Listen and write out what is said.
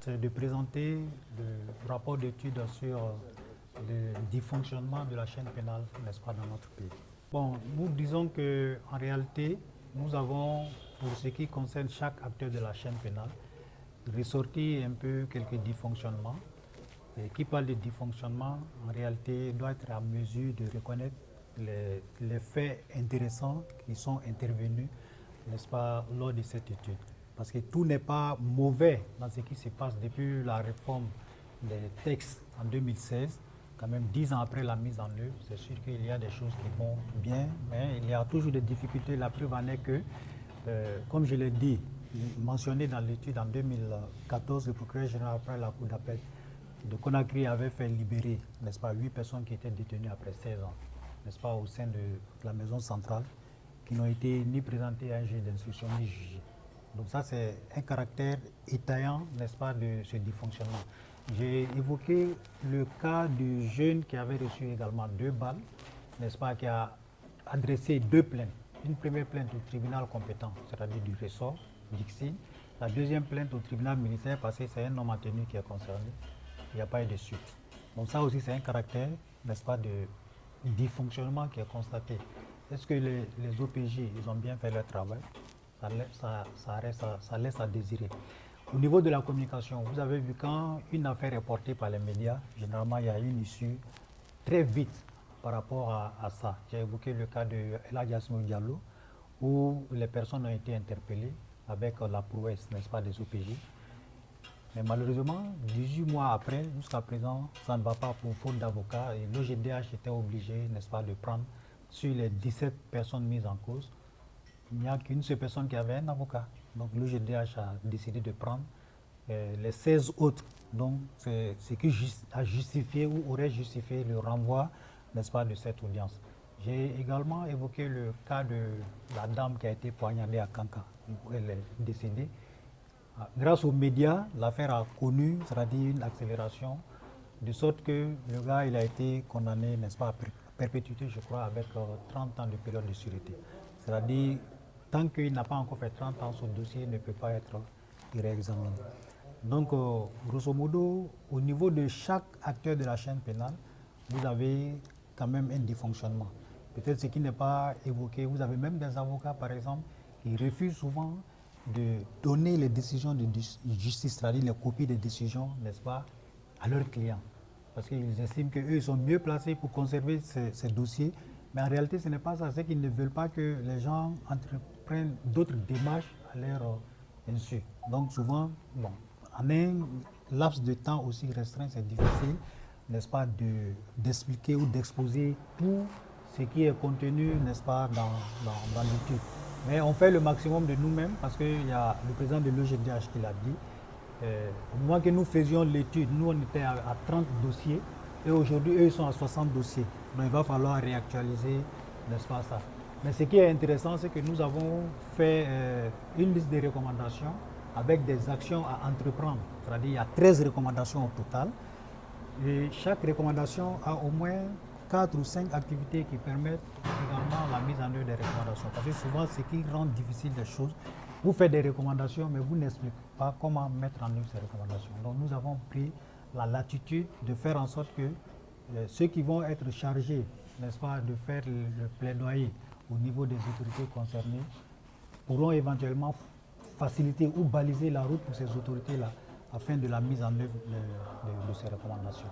C'est de présenter le rapport d'étude sur le dysfonctionnement de la chaîne pénale, n'est-ce pas, dans notre pays. Bon, nous disons qu'en réalité, nous avons, pour ce qui concerne chaque acteur de la chaîne pénale, ressorti un peu quelques dysfonctionnements. Et qui parle de dysfonctionnement, en réalité, doit être en mesure de reconnaître les faits intéressants qui sont intervenus, n'est-ce pas, lors de cette étude. Parce que tout n'est pas mauvais dans ce qui se passe depuis la réforme des textes en 2016. Quand même 10 ans après la mise en œuvre, c'est sûr qu'il y a des choses qui vont bien, mais il y a toujours des difficultés. La preuve en est que, comme je l'ai dit, mentionné dans l'étude en 2014, le procureur général après la Cour d'appel de Conakry avait fait libérer, n'est-ce pas, 8 personnes qui étaient détenues après 16 ans, n'est-ce pas, au sein de la maison centrale, qui n'ont été ni présentées à un juge d'instruction ni jugées. Donc ça, c'est un caractère étayant, n'est-ce pas, de ce dysfonctionnement. J'ai évoqué le cas du jeune qui avait reçu également 2 balles, n'est-ce pas, qui a adressé 2 plaintes. Une première plainte au tribunal compétent, c'est-à-dire du ressort, d'Ixi. La deuxième plainte au tribunal militaire, parce que c'est un homme en tenue qui est concerné. Il n'y a pas eu de suite. Donc ça aussi, c'est un caractère, n'est-ce pas, de dysfonctionnement qui est constaté. Est-ce que les OPJ, ils ont bien fait leur travail? Ça laisse à désirer. Au niveau de la communication, vous avez vu quand une affaire est portée par les médias, généralement il y a une issue très vite par rapport à ça. J'ai évoqué le cas de El Hadji Assimi Diallo, où les personnes ont été interpellées avec la prouesse, n'est-ce pas, des OPJ. Mais malheureusement, 18 mois après, jusqu'à présent, ça ne va pas pour faute d'avocat. Et l'OGDH était obligé, n'est-ce pas, de prendre sur les 17 personnes mises en cause, il n'y a qu'une seule personne qui avait un avocat. Donc l'OGDH a décidé de prendre les 16 autres. Donc c'est ce qui a justifié ou aurait justifié le renvoi, n'est-ce pas, de cette audience. J'ai également évoqué le cas de la dame qui a été poignardée à Kanka, où elle est décédée. Grâce aux médias, l'affaire a connu, c'est-à-dire une accélération, de sorte que le gars il a été condamné, n'est-ce pas, à perpétuité, je crois, avec 30 ans de période de sûreté. C'est-à-dire, tant qu'il n'a pas encore fait 30 ans, son dossier ne peut pas être réexaminé. Donc, grosso modo, au niveau de chaque acteur de la chaîne pénale, vous avez quand même un dysfonctionnement. Peut-être ce qui n'est pas évoqué, vous avez même des avocats, par exemple, qui refusent souvent de donner les décisions de justice, c'est-à-dire les copies des décisions, n'est-ce pas, à leurs clients. Parce qu'ils estiment qu'eux sont mieux placés pour conserver ces dossiers. Mais en réalité, ce n'est pas ça. C'est qu'ils ne veulent pas que les gens entreprennent d'autres démarches à leur insu. Donc souvent, bon, en un laps de temps aussi restreint, c'est difficile, n'est-ce pas, d'expliquer ou d'exposer tout ce qui est contenu, n'est-ce pas, dans l'étude. Mais on fait le maximum de nous-mêmes parce qu'il y a le président de l'OGDH qui l'a dit. Au moment que nous faisions l'étude, nous on était à 30 dossiers et aujourd'hui eux ils sont à 60 dossiers. Donc il va falloir réactualiser, n'est-ce pas ça. Mais ce qui est intéressant, c'est que nous avons fait une liste de recommandations avec des actions à entreprendre. C'est-à-dire il y a 13 recommandations au total. Et chaque recommandation a au moins 4 ou 5 activités qui permettent également la mise en œuvre des recommandations. Parce que souvent, ce qui rend difficile les choses, vous faites des recommandations, mais vous n'expliquez pas comment mettre en œuvre ces recommandations. Donc nous avons pris la latitude de faire en sorte que ceux qui vont être chargés, n'est-ce pas, de faire le plaidoyer au niveau des autorités concernées, pourront éventuellement faciliter ou baliser la route pour ces autorités-là afin de la mise en œuvre de ces recommandations.